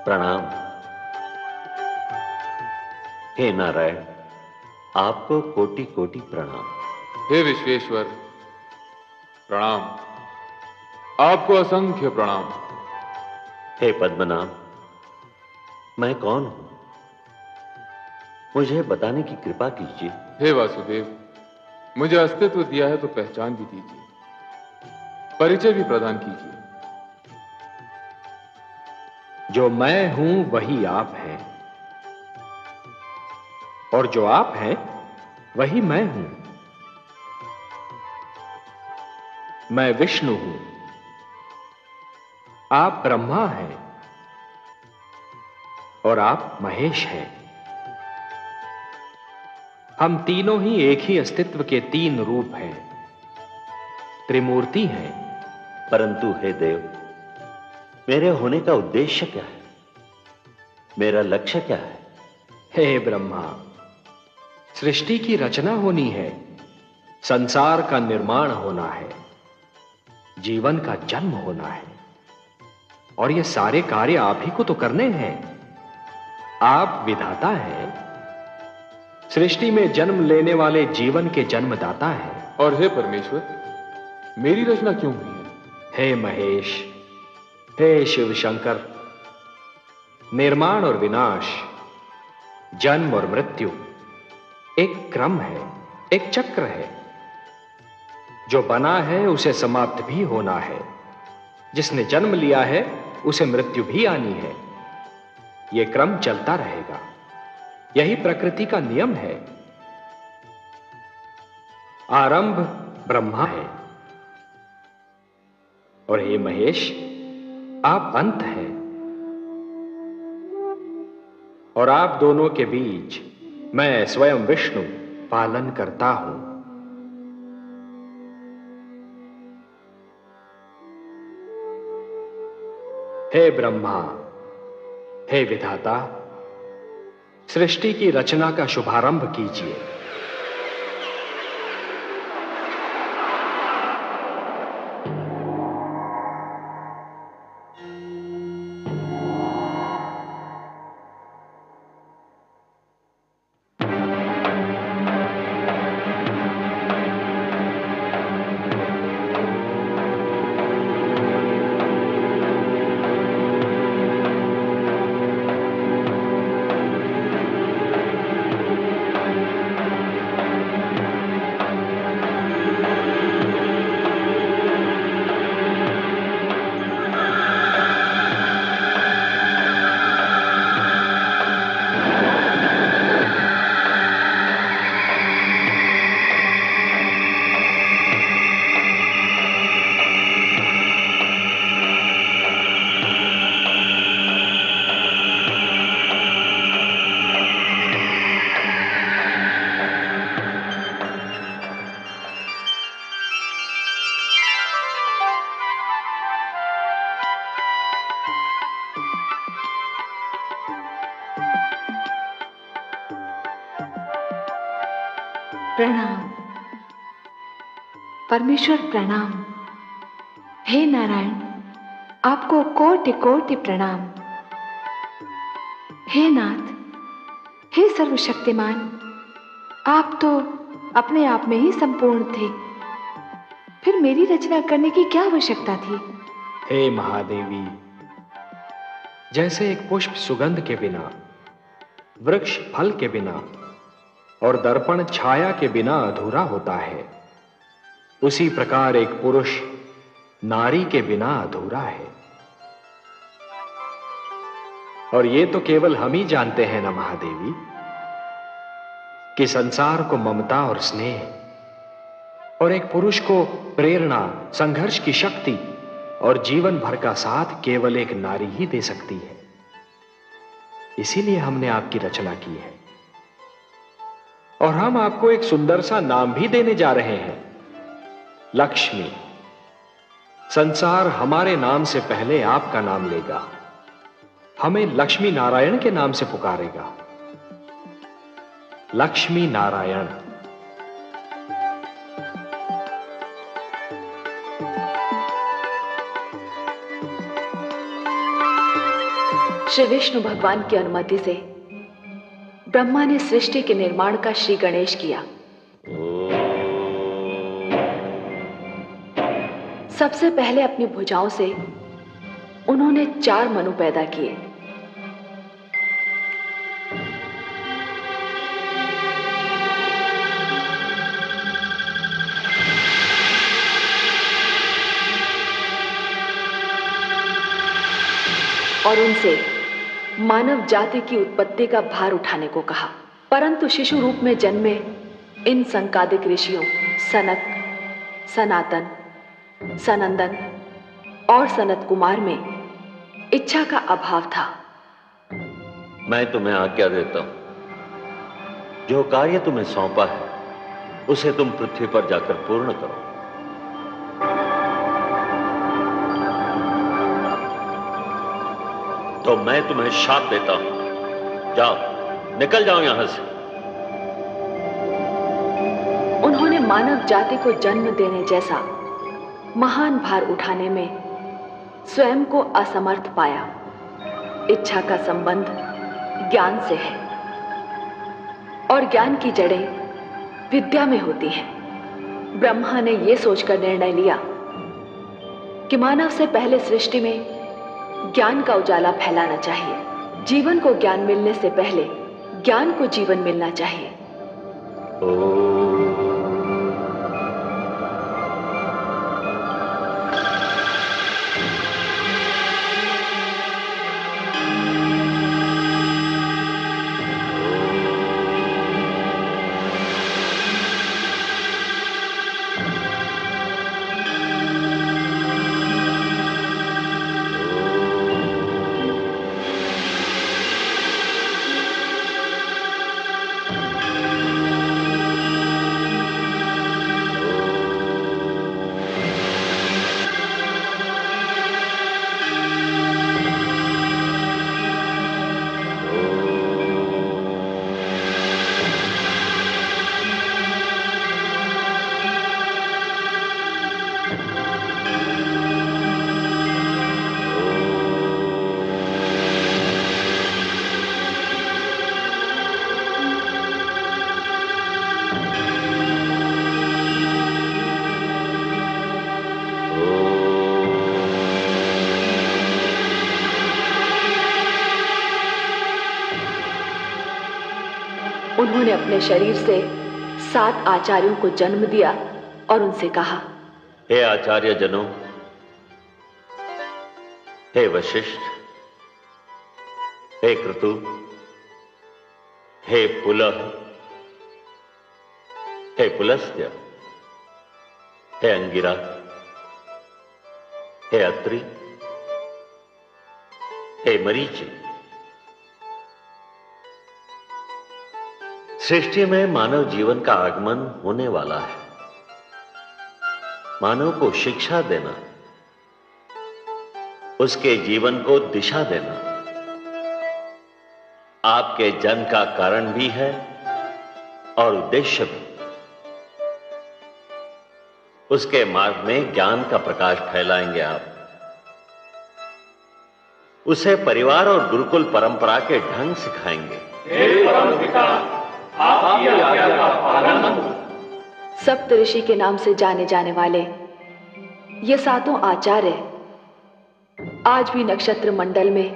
प्रणाम। हे नारायण, आपको कोटि कोटि प्रणाम। हे विश्वेश्वर, प्रणाम। आपको असंख्य प्रणाम। हे पद्मनाभ, मैं कौन हूं, मुझे बताने की कृपा कीजिए। हे वासुदेव, मुझे अस्तित्व दिया है तो पहचान भी दीजिए, परिचय भी प्रदान कीजिए। जो मैं हूं वही आप हैं, और जो आप हैं वही मैं हूं। मैं विष्णु हूं, आप ब्रह्मा हैं, और आप महेश हैं। हम तीनों ही एक ही अस्तित्व के तीन रूप हैं, त्रिमूर्ति हैं। परंतु हे देव, मेरे होने का उद्देश्य क्या है, मेरा लक्ष्य क्या है? हे ब्रह्मा, सृष्टि की रचना होनी है, संसार का निर्माण होना है, जीवन का जन्म होना है, और ये सारे कार्य आप ही को तो करने हैं। आप विधाता हैं, सृष्टि में जन्म लेने वाले जीवन के जन्मदाता हैं। और हे परमेश्वर, मेरी रचना क्यों हुई है? हे महेश, हे शिव शंकर, निर्माण और विनाश, जन्म और मृत्यु एक क्रम है, एक चक्र है। जो बना है उसे समाप्त भी होना है, जिसने जन्म लिया है उसे मृत्यु भी आनी है। यह क्रम चलता रहेगा, यही प्रकृति का नियम है। आरंभ ब्रह्मा है, और हे महेश, आप अंत हैं, और आप दोनों के बीच मैं स्वयं विष्णु पालन करता हूं। हे ब्रह्मा, हे विधाता, सृष्टि की रचना का शुभारंभ कीजिए। प्रणाम परमेश्वर, प्रणाम। हे नारायण, आपको कोटि कोटि प्रणाम। हे नाथ, हे सर्वशक्तिमान, आप तो अपने आप में ही संपूर्ण थे, फिर मेरी रचना करने की क्या आवश्यकता थी? हे महादेवी, जैसे एक पुष्प सुगंध के बिना, वृक्ष फल के बिना और दर्पण छाया के बिना अधूरा होता है, उसी प्रकार एक पुरुष नारी के बिना अधूरा है। और ये तो केवल हम ही जानते हैं ना महादेवी, कि संसार को ममता और स्नेह और एक पुरुष को प्रेरणा, संघर्ष की शक्ति और जीवन भर का साथ केवल एक नारी ही दे सकती है। इसीलिए हमने आपकी रचना की है, और हम आपको एक सुंदर सा नाम भी देने जा रहे हैं, लक्ष्मी। संसार हमारे नाम से पहले आपका नाम लेगा, हमें लक्ष्मी नारायण के नाम से पुकारेगा। लक्ष्मी नारायण। श्री विष्णु भगवान की अनुमति से ब्रह्मा ने सृष्टि के निर्माण का श्री गणेश किया। सबसे पहले अपनी भुजाओं से उन्होंने 4 मनु पैदा किए। और उनसे मानव जाति की उत्पत्ति का भार उठाने को कहा। परंतु शिशु रूप में जन्मे इन संकादिक ऋषियों सनक, सनातन, सनंदन और सनत कुमार में इच्छा का अभाव था। मैं तुम्हें आज्ञा देता हूं, जो कार्य तुम्हें सौंपा है उसे तुम पृथ्वी पर जाकर पूर्ण करो। तो मैं तुम्हें शाप देता हूं, जाओ, निकल जाओ यहां से। उन्होंने मानव जाति को जन्म देने जैसा महान भार उठाने में स्वयं को असमर्थ पाया। इच्छा का संबंध ज्ञान से है और ज्ञान की जड़ें विद्या में होती हैं। ब्रह्मा ने यह सोचकर निर्णय लिया कि मानव से पहले सृष्टि में ज्ञान का उजाला फैलाना चाहिए। जीवन को ज्ञान मिलने से पहले ज्ञान को जीवन मिलना चाहिए। उन्होंने अपने शरीर से 7 आचार्यों को जन्म दिया और उनसे कहा, हे आचार्य जनों, हे वशिष्ठ, हे क्रतु, हे पुलह, हे पुलस्त्य, हे अंगिरा, हे अत्रि, हे मरीचि। सृष्टि में मानव जीवन का आगमन होने वाला है। मानव को शिक्षा देना, उसके जीवन को दिशा देना आपके जन्म का कारण भी है और उद्देश्य भी। उसके मार्ग में ज्ञान का प्रकाश फैलाएंगे आप। उसे परिवार और गुरुकुल परंपरा के ढंग सिखाएंगे। सप्त ऋषि के नाम से जाने जाने वाले ये 7 आचार्य आज भी नक्षत्र मंडल में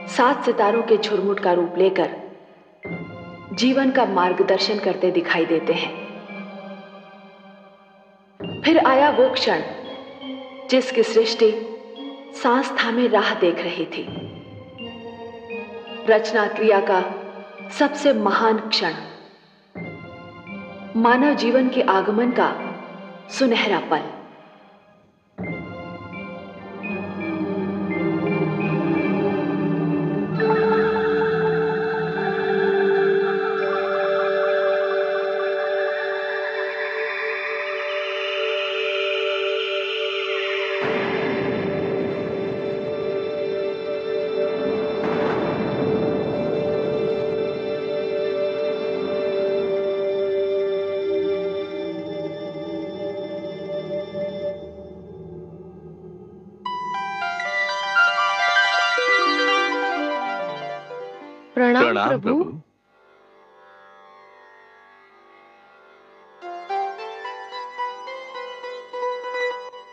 7 सितारों के झुरमुट का रूप लेकर जीवन का मार्गदर्शन करते दिखाई देते हैं। फिर आया वो क्षण जिसकी सृष्टि सांस थामे राह देख रही थी। रचना क्रिया का सबसे महान क्षण, मानव जीवन के आगमन का सुनहरा पल। प्रणाम प्रभु।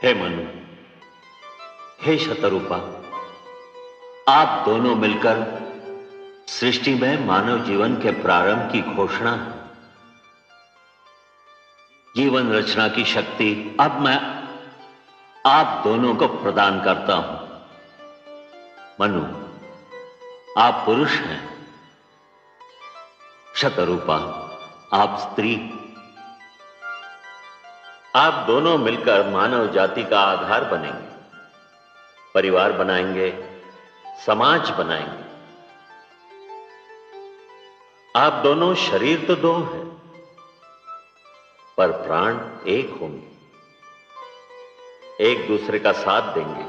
हे मनु, हे शतरूपा, आप दोनों मिलकर सृष्टि में मानव जीवन के प्रारंभ की घोषणा, जीवन रचना की शक्ति अब मैं आप दोनों को प्रदान करता हूं। मनु, आप पुरुष हैं, शतरूपा आप स्त्री। आप दोनों मिलकर मानव जाति का आधार बनेंगे, परिवार बनाएंगे, समाज बनाएंगे। आप दोनों शरीर तो दो हैं, पर प्राण एक होंगे, एक दूसरे का साथ देंगे,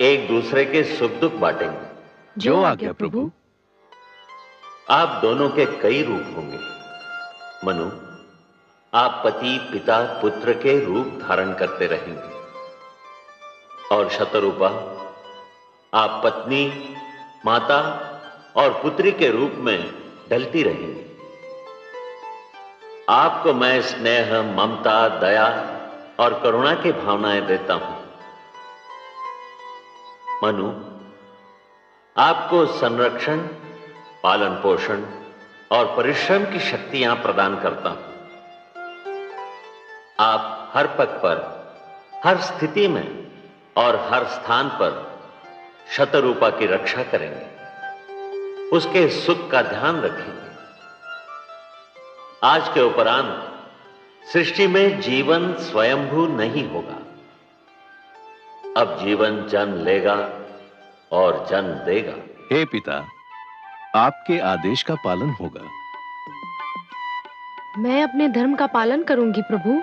एक दूसरे के सुख दुख बांटेंगे। जो आज्ञा प्रभु। आप दोनों के कई रूप होंगे। मनु, आप पति, पिता, पुत्र के रूप धारण करते रहेंगे, और शतरूपा आप पत्नी, माता और पुत्री के रूप में ढलती रहेंगी। आपको मैं स्नेह, ममता, दया और करुणा की भावनाएं देता हूं। मनु, आपको संरक्षण, पालन पोषण और परिश्रम की शक्तियां प्रदान करता हूं। आप हर पग पर, हर स्थिति में और हर स्थान पर शतरूपा की रक्षा करेंगे, उसके सुख का ध्यान रखेंगे। आज के उपरांत सृष्टि में जीवन स्वयंभू नहीं होगा। अब जीवन जन्म लेगा और जन्म देगा। हे पिता, आपके आदेश का पालन होगा। मैं अपने धर्म का पालन करूंगी प्रभु।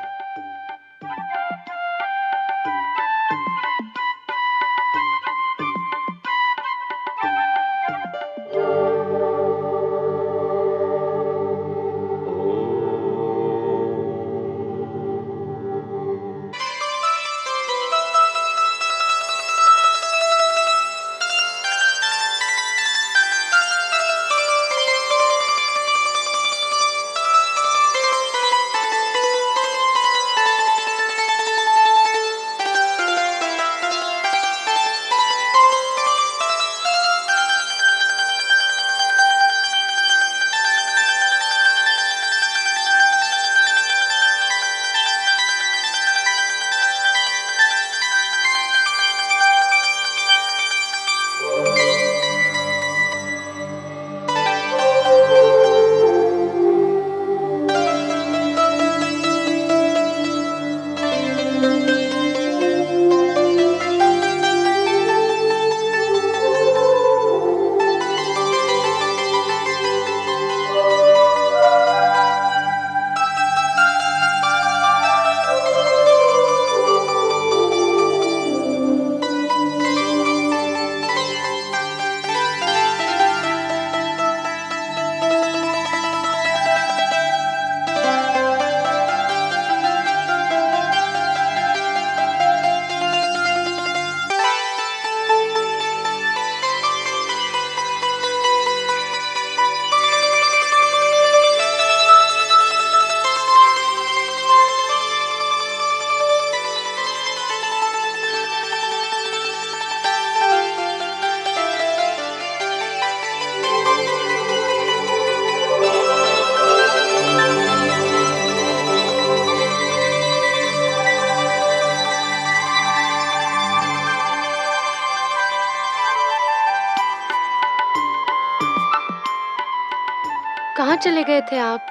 कहाँ चले गए थे आप?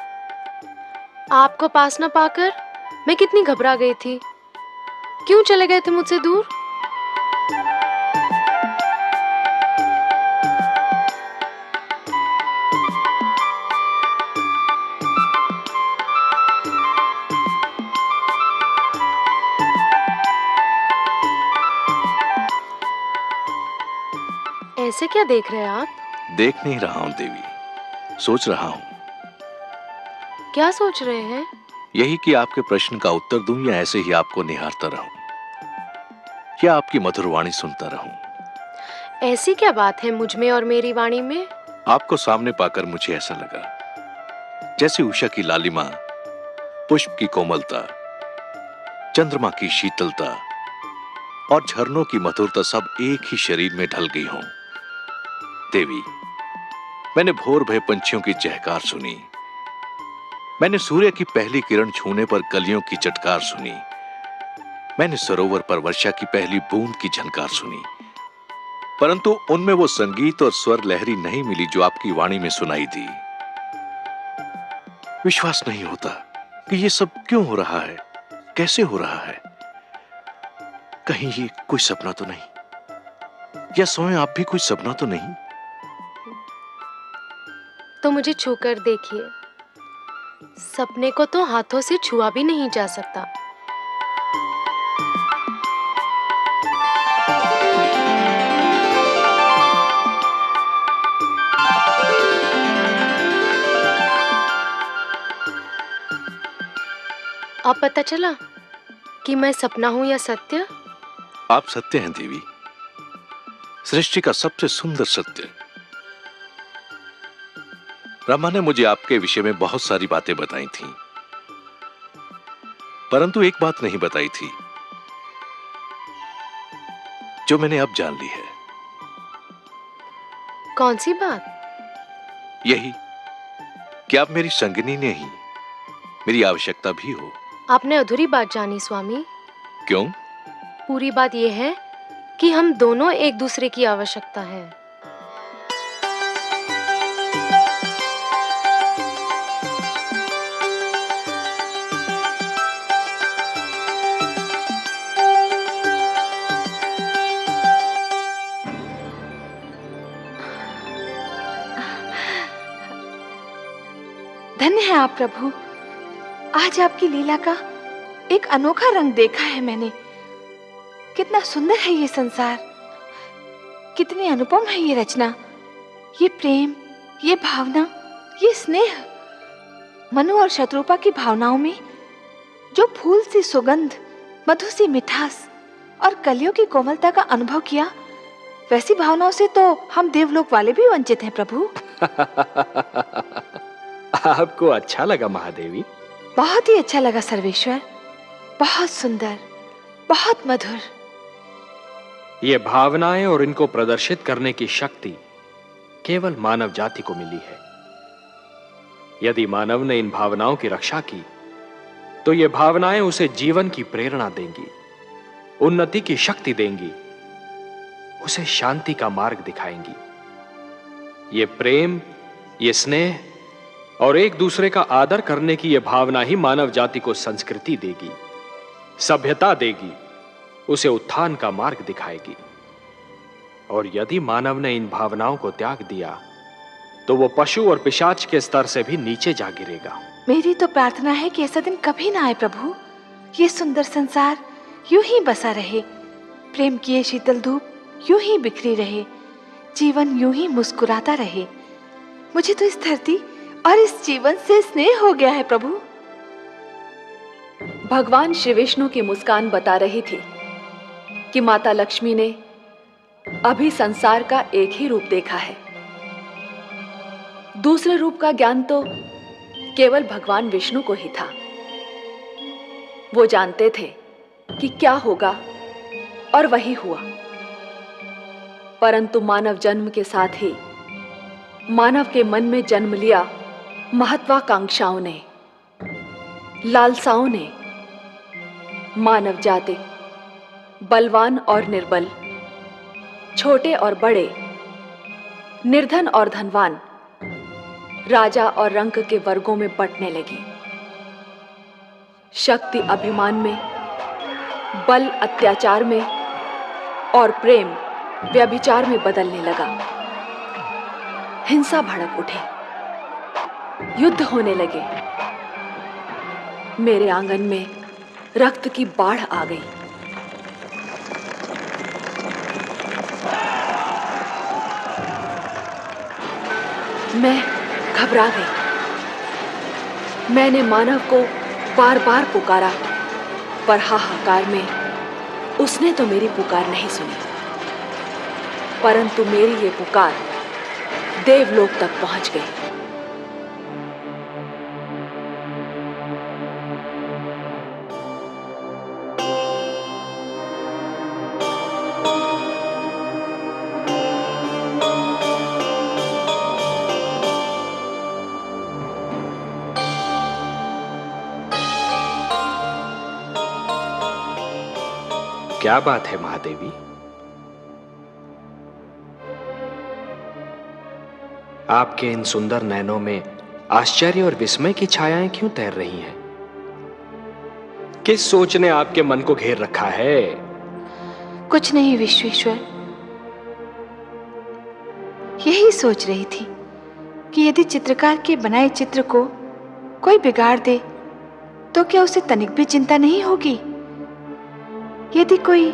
आपको पास न पाकर मैं कितनी घबरा गई थी। क्यों चले गए थे मुझसे दूर? ऐसे क्या देख रहे हैं आप? देख नहीं रहा हूं देवी, सोच रहा हूं। क्या सोच रहे हैं? यही कि आपके प्रश्न का उत्तर दूं या ऐसे ही आपको निहारता रहूं, या आपकी मधुर वाणी सुनता रहूं। ऐसी क्या बात है मुझ में और मेरी वाणी में? आपको सामने पाकर मुझे ऐसा लगा जैसे उषा की लालिमा, पुष्प की कोमलता, चंद्रमा की शीतलता और झरनों की मधुरता सब एक ही शरीर में ढल गई हों। देवी, मैंने भोर भय पंछियों की चहकार सुनी, मैंने सूर्य की पहली किरण छूने पर कलियों की चटकार सुनी, मैंने सरोवर पर वर्षा की पहली बूंद की झनकार सुनी, परंतु उनमें वो संगीत और स्वर लहरी नहीं मिली जो आपकी वाणी में सुनाई दी। विश्वास नहीं होता कि ये सब क्यों हो रहा है, कैसे हो रहा है। कहीं ये कोई सपना तो नहीं, या स्वयं आप भी कोई सपना तो नहीं? तो मुझे छूकर देखिए, सपने को तो हाथों से छुआ भी नहीं जा सकता। अब पता चला कि मैं सपना हूं या सत्य? आप सत्य हैं देवी, सृष्टि का सबसे सुंदर सत्य। ब्रह्मा ने मुझे आपके विषय में बहुत सारी बातें बताई थीं, परंतु एक बात नहीं बताई थी जो मैंने अब जान ली है। कौन सी बात? यही कि आप मेरी संगिनी नहीं, मेरी आवश्यकता भी हो। आपने अधूरी बात जानी स्वामी। क्यों? पूरी बात यह है कि हम दोनों एक दूसरे की आवश्यकता है। धन्य है आप प्रभु, आज आपकी लीला का एक अनोखा रंग देखा है मैंने। कितना सुंदर है ये संसार, कितनी अनुपम है ये रचना, ये प्रेम, ये भावना, ये स्नेह। मनु और शत्रुपा की भावनाओं में जो फूल सी सुगंध, मधु सी मिठास और कलियों की कोमलता का अनुभव किया, वैसी भावनाओं से तो हम देवलोक वाले भी वंचित हैं प्रभु। आपको अच्छा लगा महादेवी? बहुत ही अच्छा लगा सर्वेश्वर, बहुत सुंदर, बहुत मधुर। ये भावनाएं और इनको प्रदर्शित करने की शक्ति केवल मानव जाति को मिली है। यदि मानव ने इन भावनाओं की रक्षा की तो ये भावनाएं उसे जीवन की प्रेरणा देंगी, उन्नति की शक्ति देंगी, उसे शांति का मार्ग दिखाएंगी। ये प्रेम, ये स्नेह और एक दूसरे का आदर करने की यह भावना ही मानव जाति को संस्कृति देगी, सभ्यता देगी, उसे उत्थान का मार्ग दिखाएगी। और यदि मानव ने इन भावनाओं को त्याग दिया तो वो पशु और पिशाच के स्तर से भी नीचे जा गिरेगा। मेरी तो प्रार्थना है कि ऐसा दिन कभी ना आए प्रभु। ये सुंदर संसार यूं ही बसा रहे, प्रेम की ये शीतल धूप यूं ही बिखरी रहे, जीवन यूं ही मुस्कुराता रहे। मुझे तो इस धरती और इस जीवन से स्नेह हो गया है प्रभु। भगवान श्री विष्णु की मुस्कान बता रही थी कि माता लक्ष्मी ने अभी संसार का एक ही रूप देखा है। दूसरे रूप का ज्ञान तो केवल भगवान विष्णु को ही था। वो जानते थे कि क्या होगा और वही हुआ। परंतु मानव जन्म के साथ ही मानव के मन में जन्म लिया महत्वाकांक्षाओं ने, लालसाओं ने। मानव जाति बलवान और निर्बल, छोटे और बड़े, निर्धन और धनवान, राजा और रंक के वर्गों में बंटने लगी। शक्ति अभिमान में, बल अत्याचार में और प्रेम व्यभिचार में बदलने लगा। हिंसा भड़क उठे, युद्ध होने लगे। मेरे आंगन में रक्त की बाढ़ आ गई। मैं घबरा गई। मैंने मानव को बार बार पुकारा, पर हाहाकार में उसने तो मेरी पुकार नहीं सुनी। परंतु मेरी ये पुकार देवलोक तक पहुंच गई। क्या बात है महादेवी? आपके इन सुंदर नयनों में आश्चर्य और विस्मय की छायाएं क्यों तैर रही हैं? किस सोच ने आपके मन को घेर रखा है? कुछ नहीं विश्वेश्वर, यही सोच रही थी कि यदि चित्रकार के बनाए चित्र को कोई बिगाड़ दे तो क्या उसे तनिक भी चिंता नहीं होगी? यदि कोई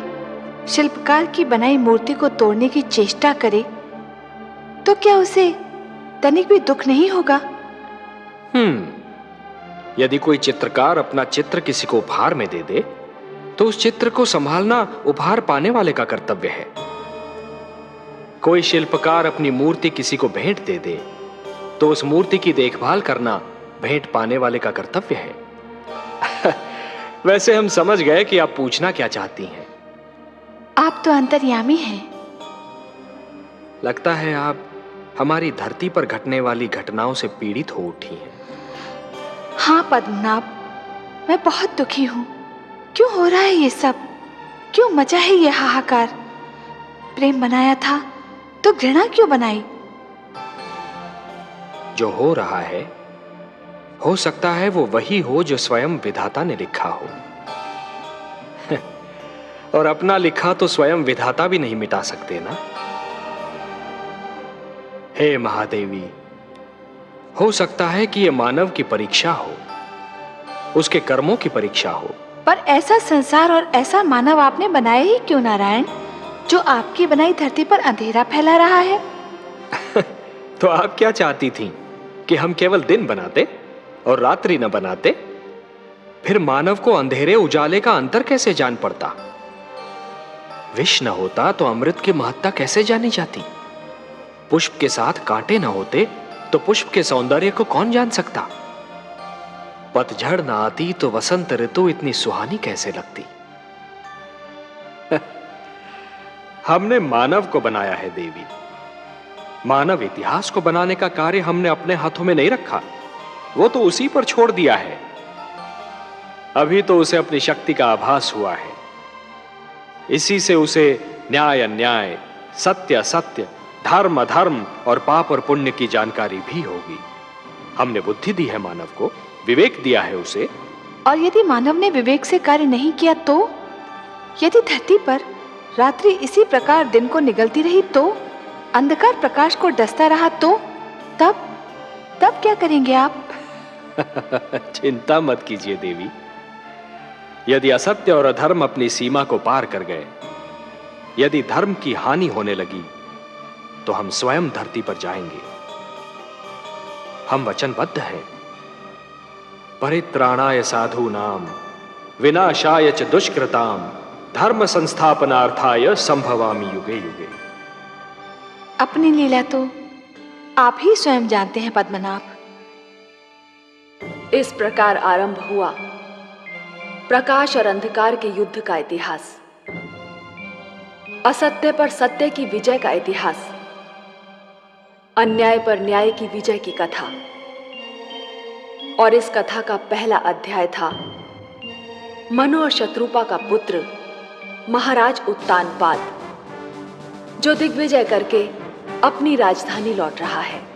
शिल्पकार की बनाई मूर्ति को तोड़ने की चेष्टा करे तो क्या उसे तनिक भी दुख नहीं होगा? यदि कोई चित्रकार अपना चित्र किसी को उपहार में दे दे तो उस चित्र को संभालना उपहार पाने वाले का कर्तव्य है। कोई शिल्पकार अपनी मूर्ति किसी को भेंट दे दे तो उस मूर्ति की देखभाल करना भेंट पाने वाले का कर्तव्य है। वैसे हम समझ गए कि आप पूछना क्या चाहती हैं। आप तो अंतर्यामी हैं। लगता है आप हमारी धरती पर घटने वाली घटनाओं से पीड़ित हो उठी हैं। हाँ पद्मनाभ, मैं बहुत दुखी हूं। क्यों हो रहा है ये सब? क्यों मचा है ये हाहाकार? प्रेम बनाया था तो घृणा क्यों बनाई? जो हो रहा है हो सकता है वो वही हो जो स्वयं विधाता ने लिखा हो। और अपना लिखा तो स्वयं विधाता भी नहीं मिटा सकते ना। हे महादेवी, हो सकता है कि यह मानव की परीक्षा हो, उसके कर्मों की परीक्षा हो। पर ऐसा संसार और ऐसा मानव आपने बनाया ही क्यों नारायण, जो आपकी बनाई धरती पर अंधेरा फैला रहा है? तो आप क्या चाहती थीं कि हम केवल दिन बनाते और रात्रि न बनाते? फिर मानव को अंधेरे उजाले का अंतर कैसे जान पड़ता? विष न होता तो अमृत की महत्ता कैसे जानी जाती? पुष्प के साथ कांटे न होते तो पुष्प के सौंदर्य को कौन जान सकता? पतझड़ न आती तो वसंत ऋतु इतनी सुहानी कैसे लगती? हमने मानव को बनाया है देवी। मानव इतिहास को बनाने का कार्य हमने अपने हाथों में नहीं रखा, वो तो उसी पर छोड़ दिया है। अभी तो उसे अपनी शक्ति का आभास हुआ है। इसी से उसे न्याय अन्याय, सत्य असत्य, धर्म अधर्म और पाप और पुण्य की जानकारी भी होगी। हमने बुद्धि दी है मानव को, विवेक दिया है उसे। और यदि मानव ने विवेक से कार्य नहीं किया तो? यदि धरती पर रात्रि इसी प्रकार दिन को निगलती रही तो? अंधकार प्रकाश को डसता रहा तो? तब क्या करेंगे आप? चिंता मत कीजिए देवी। यदि असत्य और अधर्म अपनी सीमा को पार कर गए, यदि धर्म की हानि होने लगी, तो हम स्वयं धरती पर जाएंगे। हम वचनबद्ध हैं। परित्राणाय साधूनाम विनाशाय च दुष्कृताम धर्म संस्थापनार्थाय संभवामि युगे युगे। अपनी लीला तो आप ही स्वयं जानते हैं पद्मनाभ। इस प्रकार आरंभ हुआ प्रकाश और अंधकार के युद्ध का इतिहास, असत्य पर सत्य की विजय का इतिहास, अन्याय पर न्याय की विजय की कथा। और इस कथा का पहला अध्याय था मनु और शत्रुपा का पुत्र महाराज उत्तानपाद, जो दिग्विजय करके अपनी राजधानी लौट रहा है।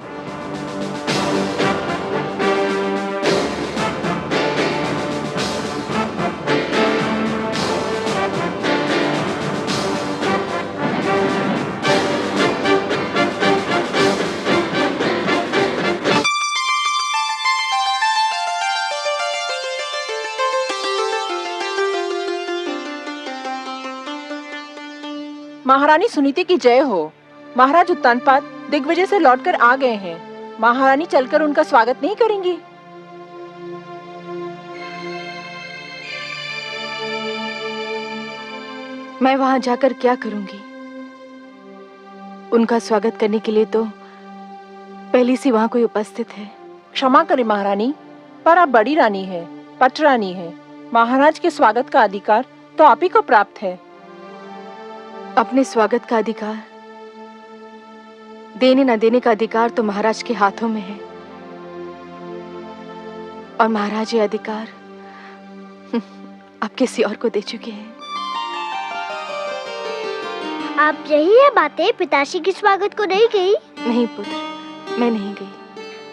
महारानी सुनीति की जय हो। महाराज उत्तानपाद दिग्विजय से लौटकर आ गए हैं। महारानी चलकर उनका स्वागत नहीं करेंगी? मैं वहां जाकर क्या करूंगी? उनका स्वागत करने के लिए तो पहली सी वहां कोई उपस्थित है। क्षमा करें महारानी, पर आप बड़ी रानी हैं, पट रानी हैं। महाराज के स्वागत का अधिकार तो आप ही को प्राप्त है। अपने स्वागत का अधिकार, देने न देने का अधिकार तो महाराज के हाथों में है, और महाराज ये अधिकार अब किसी और को दे चुके हैं। आप यही है बातें पिताश्री के स्वागत को नहीं गई? नहीं पुत्र, मैं नहीं गई।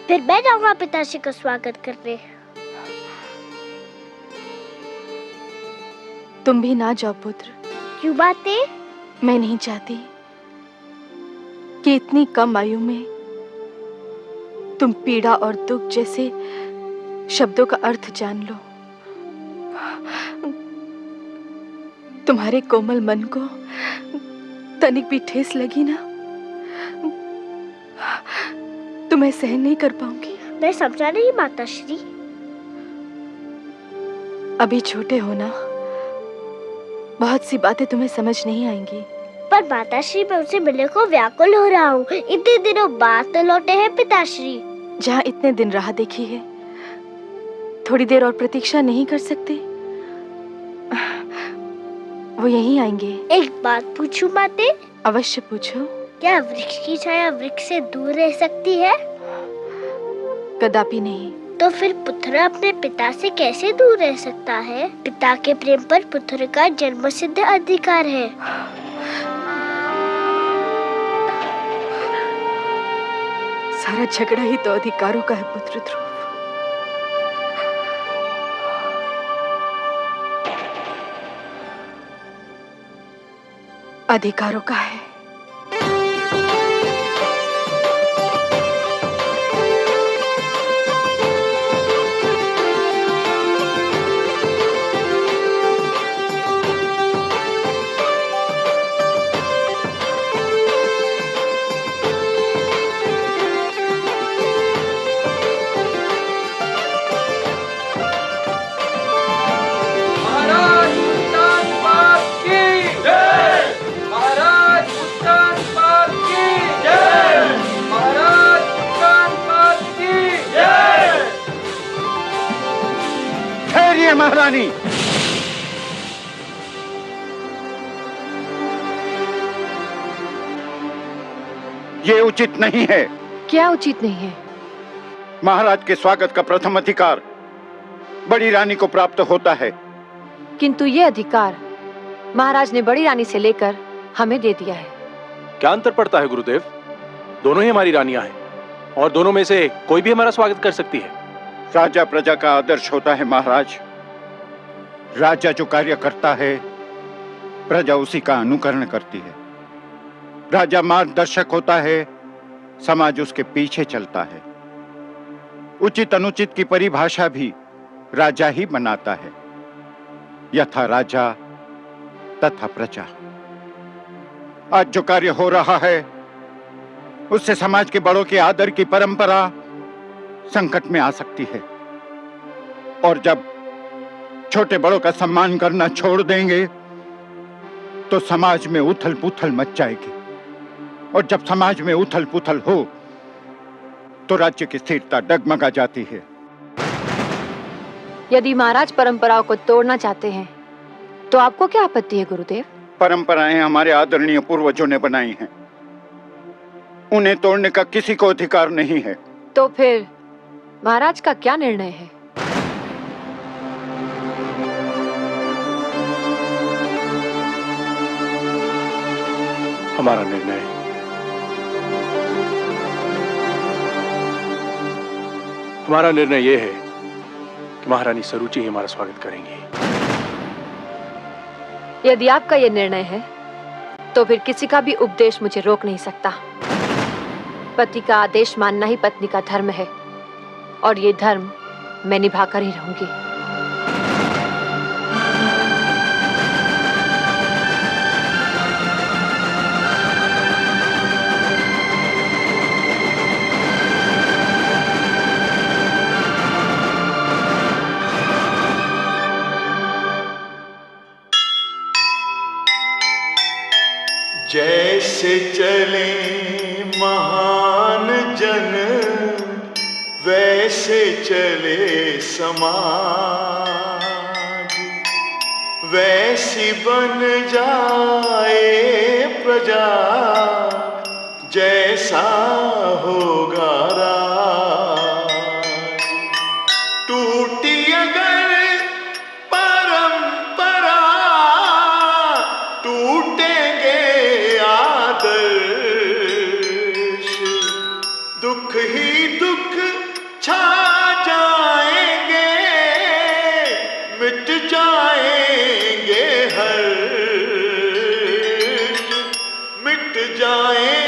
फिर मैं जाऊंगा पिताश्री का स्वागत करने। तुम भी ना जाओ पुत्र। क्यों बातें? मैं नहीं चाहती कि इतनी कम आयु में तुम पीड़ा और दुख जैसे शब्दों का अर्थ जान लो। तुम्हारे कोमल मन को तनिक भी ठेस लगी ना, तो मैं सहन नहीं कर पाऊंगी। मैं समझा नहीं माताश्री। अभी छोटे हो ना, बहुत सी बातें तुम्हें समझ नहीं आएंगी। पर माताश्री, मैं उनसे मिलने को व्याकुल हो रहा हूँ। इतने दिनों बाद तो लौटे हैं पिताश्री। जहाँ इतने दिन राह देखी है, थोड़ी देर और प्रतीक्षा नहीं कर सकते? वो यहीं आएंगे। एक बात पूछूं माते? अवश्य पूछो। क्या वृक्ष की छाया वृक्ष से दूर रह सकती है? कदापि नहीं। तो फिर पुत्र अपने पिता से कैसे दूर रह सकता है? पिता के प्रेम पर पुत्र का जन्मसिद्ध अधिकार है। सारा झगड़ा ही तो अधिकारों का है पुत्र ध्रुव। अधिकारों का है। महारानी, ये उचित नहीं है। क्या उचित नहीं है? महाराज के स्वागत का प्रथम अधिकार बड़ी रानी को प्राप्त होता है। किंतु ये अधिकार महाराज ने बड़ी रानी से लेकर हमें दे दिया है। क्या अंतर पड़ता है गुरुदेव? दोनों ही हमारी रानियां हैं और दोनों में से कोई भी हमारा स्वागत कर सकती है। राजा प्रजा का आदर्श होता है महाराज। राजा जो कार्य करता है, प्रजा उसी का अनुकरण करती है। राजा मार्गदर्शक होता है, समाज उसके पीछे चलता है। उचित अनुचित की परिभाषा भी राजा ही बनाता है। यथा राजा तथा प्रजा। आज जो कार्य हो रहा है, उससे समाज के बड़ों के आदर की परंपरा संकट में आ सकती है। और जब छोटे बड़ों का सम्मान करना छोड़ देंगे तो समाज में उथल पुथल मच जाएगी। और जब समाज में उथल पुथल हो तो राज्य की स्थिरता डगमगा जाती है। यदि महाराज परंपराओं को तोड़ना चाहते हैं तो आपको क्या आपत्ति है गुरुदेव? परंपराएं हमारे आदरणीय पूर्वजों ने बनाई हैं, उन्हें तोड़ने का किसी को अधिकार नहीं है। तो फिर महाराज का क्या निर्णय है? हमारा निर्णय यह है कि महारानी सरुचि ही हमारा स्वागत करेंगी। यदि आपका यह निर्णय है तो फिर किसी का भी उपदेश मुझे रोक नहीं सकता। पति का आदेश मानना ही पत्नी का धर्म है और ये धर्म मैं निभाकर ही रहूंगी। जैसे चले महान जन वैसे चले समाज, वैसी बन जाए प्रजा जैसा होगा राज। टूटी अगर परंपरा टूटेंगे आदर्श, दुख ही दुख छा जाएंगे, मिट जाएंगे हर्ष, मिट जाएंगे